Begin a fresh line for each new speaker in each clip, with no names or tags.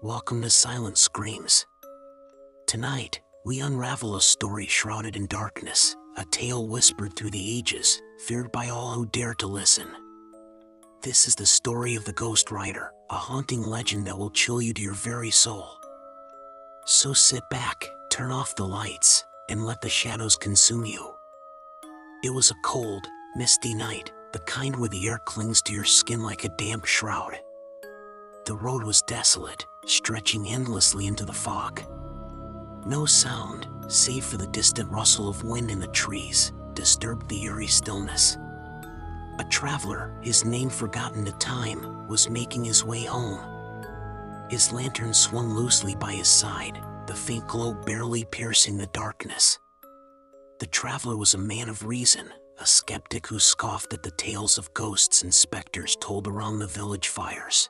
Welcome to Silent Screams. Tonight, we unravel a story shrouded in darkness, a tale whispered through the ages, feared by all who dare to listen. This is the story of the Ghost Rider, a haunting legend that will chill you to your very soul. So sit back, turn off the lights, and let the shadows consume you. It was a cold, misty night, the kind where the air clings to your skin like a damp shroud. The road was desolate, stretching endlessly into the fog. No sound, save for the distant rustle of wind in the trees, disturbed the eerie stillness. A traveler, his name forgotten to time, was making his way home. His lantern swung loosely by his side, the faint glow barely piercing the darkness. The traveler was a man of reason, a skeptic who scoffed at the tales of ghosts and specters told around the village fires.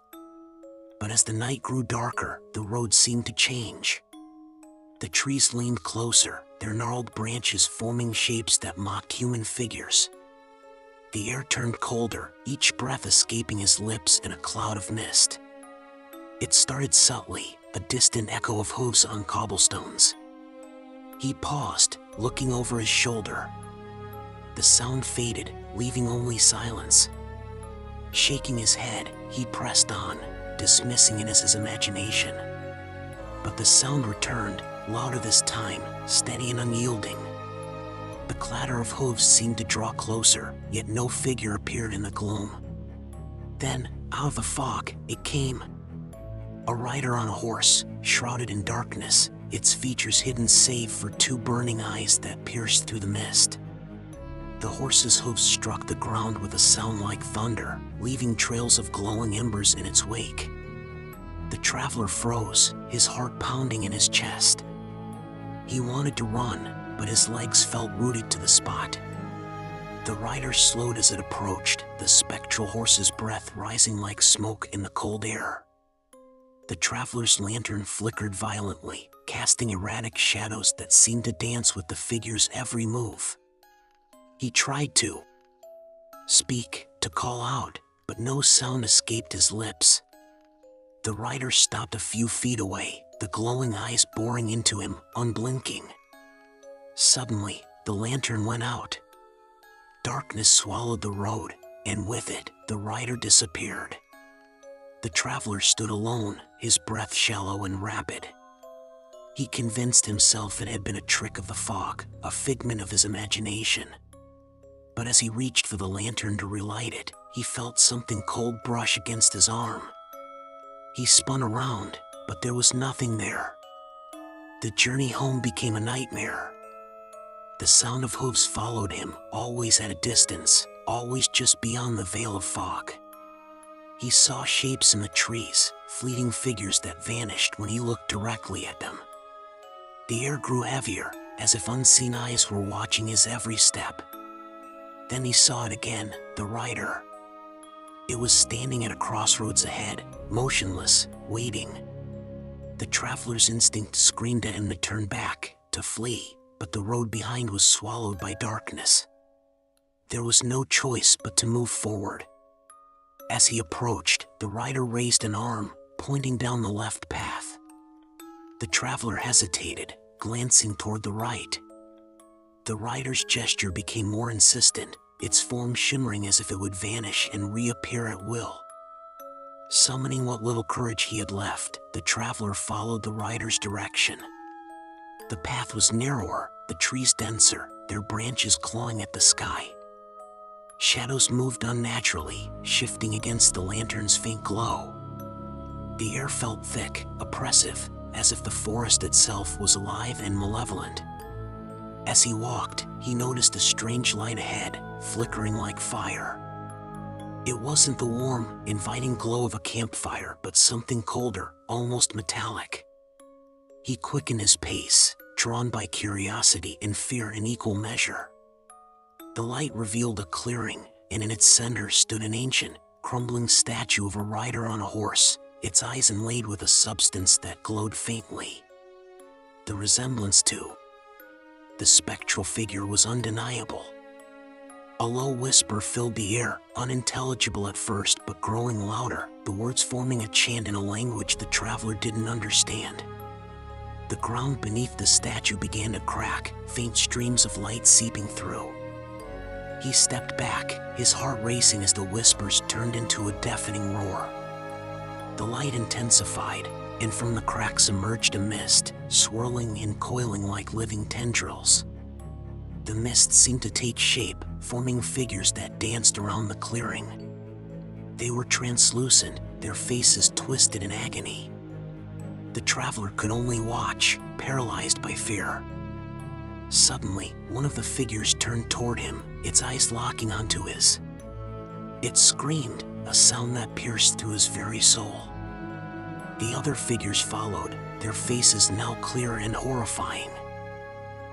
But as the night grew darker, the road seemed to change. The trees leaned closer, their gnarled branches forming shapes that mocked human figures. The air turned colder, each breath escaping his lips in a cloud of mist. It started subtly, a distant echo of hooves on cobblestones. He paused, looking over his shoulder. The sound faded, leaving only silence. Shaking his head, he pressed on, dismissing it as his imagination. But the sound returned, louder this time, steady and unyielding. The clatter of hooves seemed to draw closer, yet no figure appeared in the gloom. Then, out of the fog, it came. A rider on a horse, shrouded in darkness, its features hidden save for two burning eyes that pierced through the mist. The horse's hooves struck the ground with a sound like thunder, leaving trails of glowing embers in its wake. The traveler froze, his heart pounding in his chest. He wanted to run, but his legs felt rooted to the spot. The rider slowed as it approached, the spectral horse's breath rising like smoke in the cold air. The traveler's lantern flickered violently, casting erratic shadows that seemed to dance with the figure's every move. He tried to speak, to call out, but no sound escaped his lips. The rider stopped a few feet away, the glowing eyes boring into him, unblinking. Suddenly, the lantern went out. Darkness swallowed the road, and with it, the rider disappeared. The traveler stood alone, his breath shallow and rapid. He convinced himself it had been a trick of the fog, a figment of his imagination. But as he reached for the lantern to relight it, he felt something cold brush against his arm. He spun around, but there was nothing there. The journey home became a nightmare. The sound of hooves followed him, always at a distance, always just beyond the veil of fog. He saw shapes in the trees, fleeting figures that vanished when he looked directly at them. The air grew heavier, as if unseen eyes were watching his every step. Then he saw it again, the rider. It was standing at a crossroads ahead, motionless, waiting. The traveler's instinct screamed at him to turn back, to flee, but the road behind was swallowed by darkness. There was no choice but to move forward. As he approached, the rider raised an arm, pointing down the left path. The traveler hesitated, glancing toward the right. The rider's gesture became more insistent, its form shimmering as if it would vanish and reappear at will. Summoning what little courage he had left, the traveler followed the rider's direction. The path was narrower, the trees denser, their branches clawing at the sky. Shadows moved unnaturally, shifting against the lantern's faint glow. The air felt thick, oppressive, as if the forest itself was alive and malevolent. As he walked, he noticed a strange light ahead, flickering like fire. It wasn't the warm, inviting glow of a campfire, but something colder, almost metallic. He quickened his pace, drawn by curiosity and fear in equal measure. The light revealed a clearing, and in its center stood an ancient, crumbling statue of a rider on a horse, its eyes inlaid with a substance that glowed faintly. The resemblance to the spectral figure was undeniable. A low whisper filled the air, unintelligible at first but growing louder, the words forming a chant in a language the traveler didn't understand. The ground beneath the statue began to crack, faint streams of light seeping through. He stepped back, his heart racing as the whispers turned into a deafening roar. The light intensified, and from the cracks emerged a mist, swirling and coiling like living tendrils. The mist seemed to take shape, forming figures that danced around the clearing. They were translucent, their faces twisted in agony. The traveler could only watch, paralyzed by fear. Suddenly, one of the figures turned toward him, its eyes locking onto his. It screamed, a sound that pierced through his very soul. The other figures followed, their faces now clear and horrifying.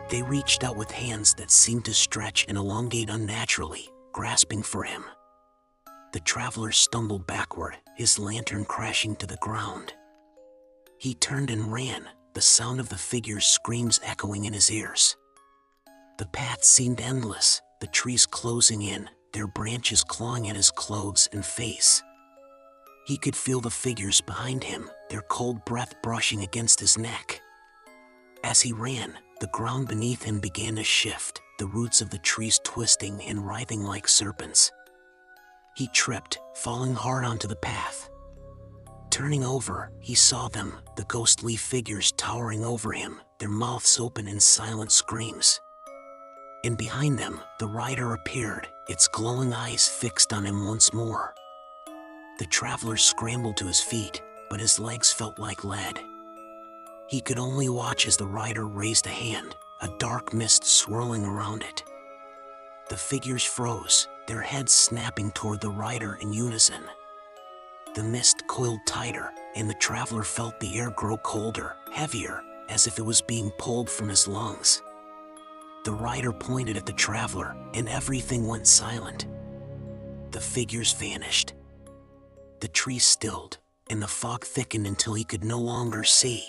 They reached out with hands that seemed to stretch and elongate unnaturally, grasping for him. The traveler stumbled backward, his lantern crashing to the ground. He turned and ran, the sound of the figures' screams echoing in his ears. The path seemed endless, the trees closing in, their branches clawing at his clothes and face. He could feel the figures behind him, their cold breath brushing against his neck. As he ran, the ground beneath him began to shift, the roots of the trees twisting and writhing like serpents. He tripped, falling hard onto the path. Turning over, he saw them, the ghostly figures towering over him, their mouths open in silent screams. And behind them, the rider appeared, its glowing eyes fixed on him once more. The traveler scrambled to his feet, but his legs felt like lead. He could only watch as the rider raised a hand, a dark mist swirling around it. The figures froze, their heads snapping toward the rider in unison. The mist coiled tighter, and the traveler felt the air grow colder, heavier, as if it was being pulled from his lungs. The rider pointed at the traveler, and everything went silent. The figures vanished. The trees stilled, and the fog thickened until he could no longer see.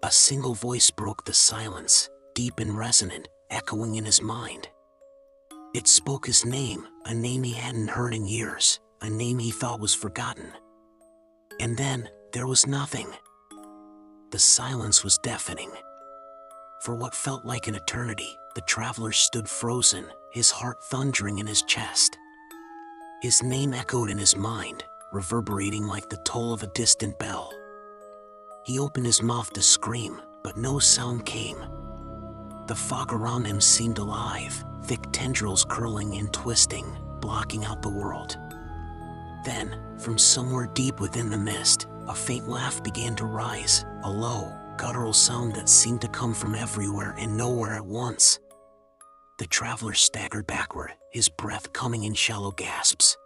A single voice broke the silence, deep and resonant, echoing in his mind. It spoke his name, a name he hadn't heard in years, a name he thought was forgotten. And then, there was nothing. The silence was deafening. For what felt like an eternity, the traveler stood frozen, his heart thundering in his chest. His name echoed in his mind, reverberating like the toll of a distant bell. He opened his mouth to scream, but no sound came. The fog around him seemed alive, thick tendrils curling and twisting, blocking out the world. Then, from somewhere deep within the mist, a faint laugh began to rise, a low, guttural sound that seemed to come from everywhere and nowhere at once. The traveler staggered backward, his breath coming in shallow gasps.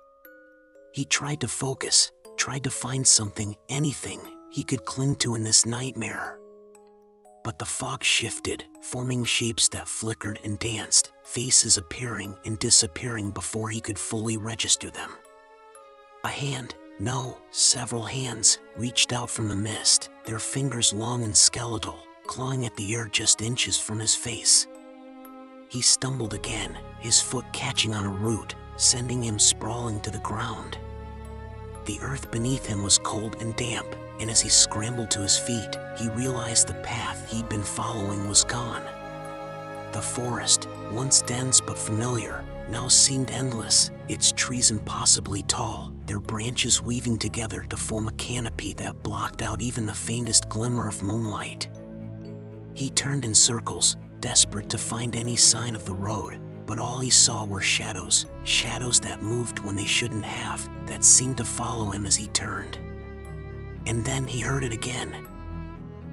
He tried to focus, tried to find something, anything, he could cling to in this nightmare. But the fog shifted, forming shapes that flickered and danced, faces appearing and disappearing before he could fully register them. A hand, no, several hands, reached out from the mist, their fingers long and skeletal, clawing at the air just inches from his face. He stumbled again, his foot catching on a root, sending him sprawling to the ground. The earth beneath him was cold and damp, and as he scrambled to his feet, he realized the path he'd been following was gone. The forest, once dense but familiar, now seemed endless, its trees impossibly tall, their branches weaving together to form a canopy that blocked out even the faintest glimmer of moonlight. He turned in circles, desperate to find any sign of the road, but all he saw were shadows, shadows that moved when they shouldn't have, that seemed to follow him as he turned. And then he heard it again.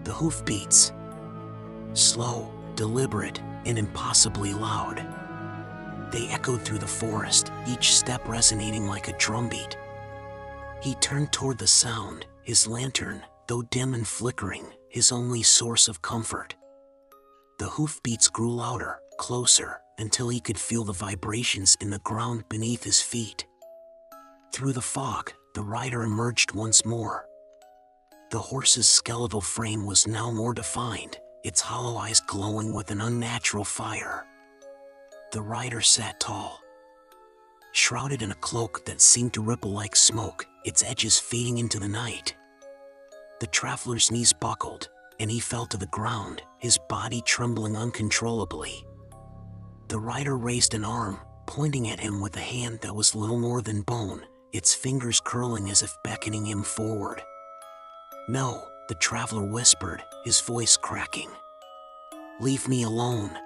The hoofbeats. Slow, deliberate, and impossibly loud. They echoed through the forest, each step resonating like a drumbeat. He turned toward the sound, his lantern, though dim and flickering, his only source of comfort. The hoofbeats grew louder, closer, until he could feel the vibrations in the ground beneath his feet. Through the fog, the rider emerged once more. The horse's skeletal frame was now more defined, its hollow eyes glowing with an unnatural fire. The rider sat tall, shrouded in a cloak that seemed to ripple like smoke, its edges fading into the night. The traveler's knees buckled, and he fell to the ground, his body trembling uncontrollably. The rider raised an arm, pointing at him with a hand that was little more than bone, its fingers curling as if beckoning him forward. "No," the traveler whispered, his voice cracking. "Leave me alone."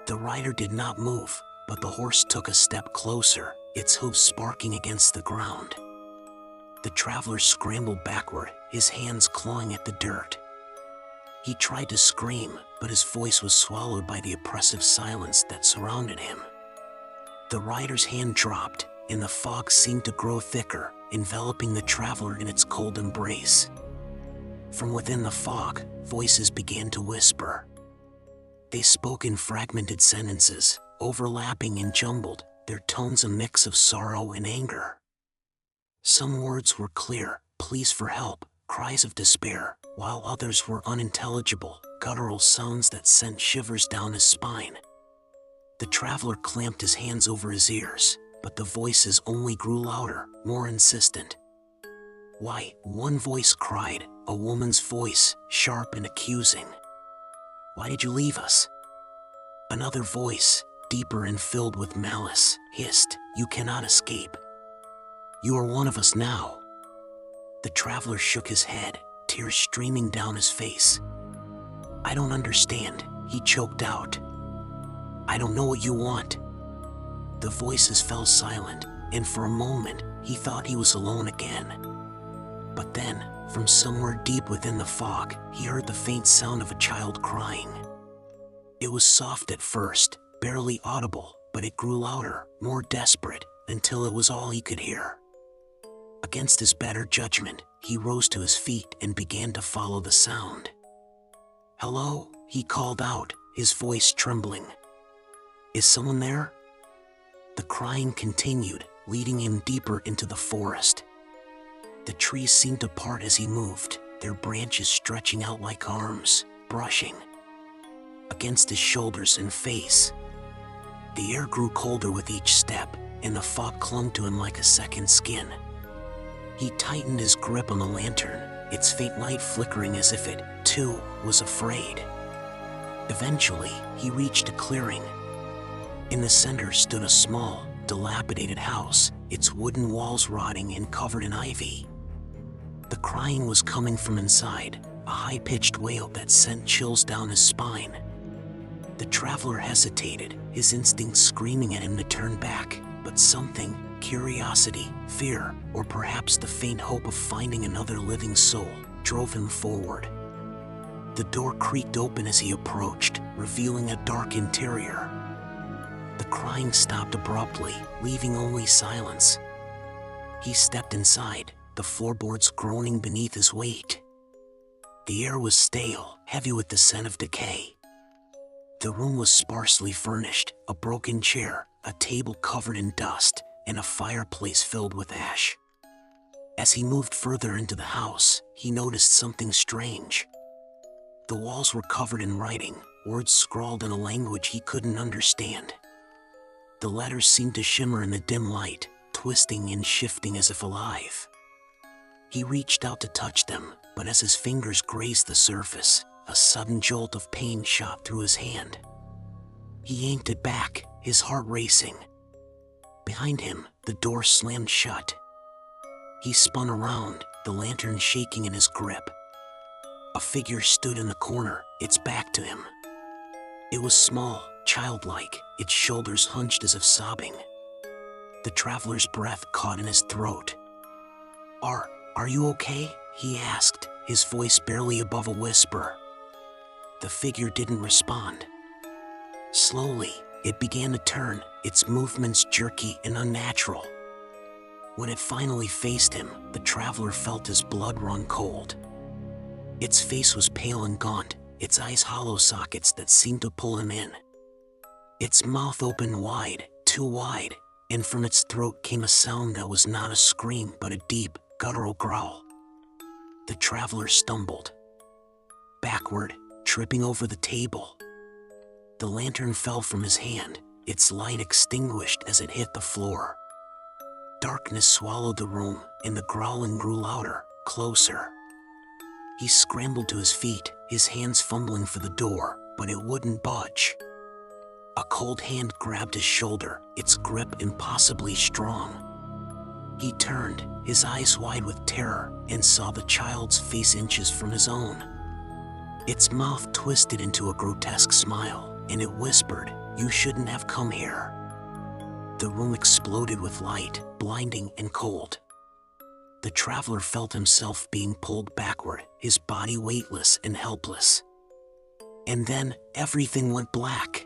The rider did not move, but the horse took a step closer, its hooves sparking against the ground. The traveler scrambled backward, his hands clawing at the dirt. He tried to scream, but his voice was swallowed by the oppressive silence that surrounded him. The rider's hand dropped, and the fog seemed to grow thicker, enveloping the traveler in its cold embrace. From within the fog, voices began to whisper. They spoke in fragmented sentences, overlapping and jumbled, their tones a mix of sorrow and anger. Some words were clear, pleas for help, cries of despair, while others were unintelligible, guttural sounds that sent shivers down his spine. The traveler clamped his hands over his ears, but the voices only grew louder, more insistent. "Why?" one voice cried, a woman's voice, sharp and accusing. "Why did you leave us?" Another voice, deeper and filled with malice, hissed, "You cannot escape. You are one of us now." The traveler shook his head, tears streaming down his face. "I don't understand," he choked out. "I don't know what you want." The voices fell silent, and for a moment, he thought he was alone again. But then, from somewhere deep within the fog, he heard the faint sound of a child crying. It was soft at first, barely audible, but it grew louder, more desperate, until it was all he could hear. Against his better judgment, he rose to his feet and began to follow the sound. "Hello?" he called out, his voice trembling. "Is someone there?" The crying continued, leading him deeper into the forest. The trees seemed to part as he moved, their branches stretching out like arms, brushing against his shoulders and face. The air grew colder with each step, and the fog clung to him like a second skin. He tightened his grip on the lantern, its faint light flickering as if it, too, was afraid. Eventually, he reached a clearing. In the center stood a small, dilapidated house, its wooden walls rotting and covered in ivy. The crying was coming from inside, a high-pitched wail that sent chills down his spine. The traveler hesitated, his instincts screaming at him to turn back, but something, curiosity, fear, or perhaps the faint hope of finding another living soul, drove him forward. The door creaked open as he approached, revealing a dark interior. The crying stopped abruptly, leaving only silence. He stepped inside, the floorboards groaning beneath his weight. The air was stale, heavy with the scent of decay. The room was sparsely furnished, a broken chair, a table covered in dust, and a fireplace filled with ash. As he moved further into the house, he noticed something strange. The walls were covered in writing, words scrawled in a language he couldn't understand. The letters seemed to shimmer in the dim light, twisting and shifting as if alive. He reached out to touch them, but as his fingers grazed the surface, a sudden jolt of pain shot through his hand. He yanked it back, his heart racing. Behind him, the door slammed shut. He spun around, the lantern shaking in his grip. A figure stood in the corner, its back to him. It was small, childlike, its shoulders hunched as if sobbing. The traveler's breath caught in his throat. Are you okay?" he asked, his voice barely above a whisper. The figure didn't respond. Slowly, it began to turn, its movements jerky and unnatural. When it finally faced him, the traveler felt his blood run cold. Its face was pale and gaunt, its eyes hollow sockets that seemed to pull him in. Its mouth opened wide, too wide, and from its throat came a sound that was not a scream but a deep, guttural growl. The traveler stumbled backward, tripping over the table. The lantern fell from his hand, its light extinguished as it hit the floor. Darkness swallowed the room, and the growling grew louder, closer. He scrambled to his feet, his hands fumbling for the door, but it wouldn't budge. A cold hand grabbed his shoulder, its grip impossibly strong. He turned, his eyes wide with terror, and saw the child's face inches from his own. Its mouth twisted into a grotesque smile, and it whispered, "You shouldn't have come here." The room exploded with light, blinding and cold. The traveler felt himself being pulled backward, his body weightless and helpless. And then, everything went black.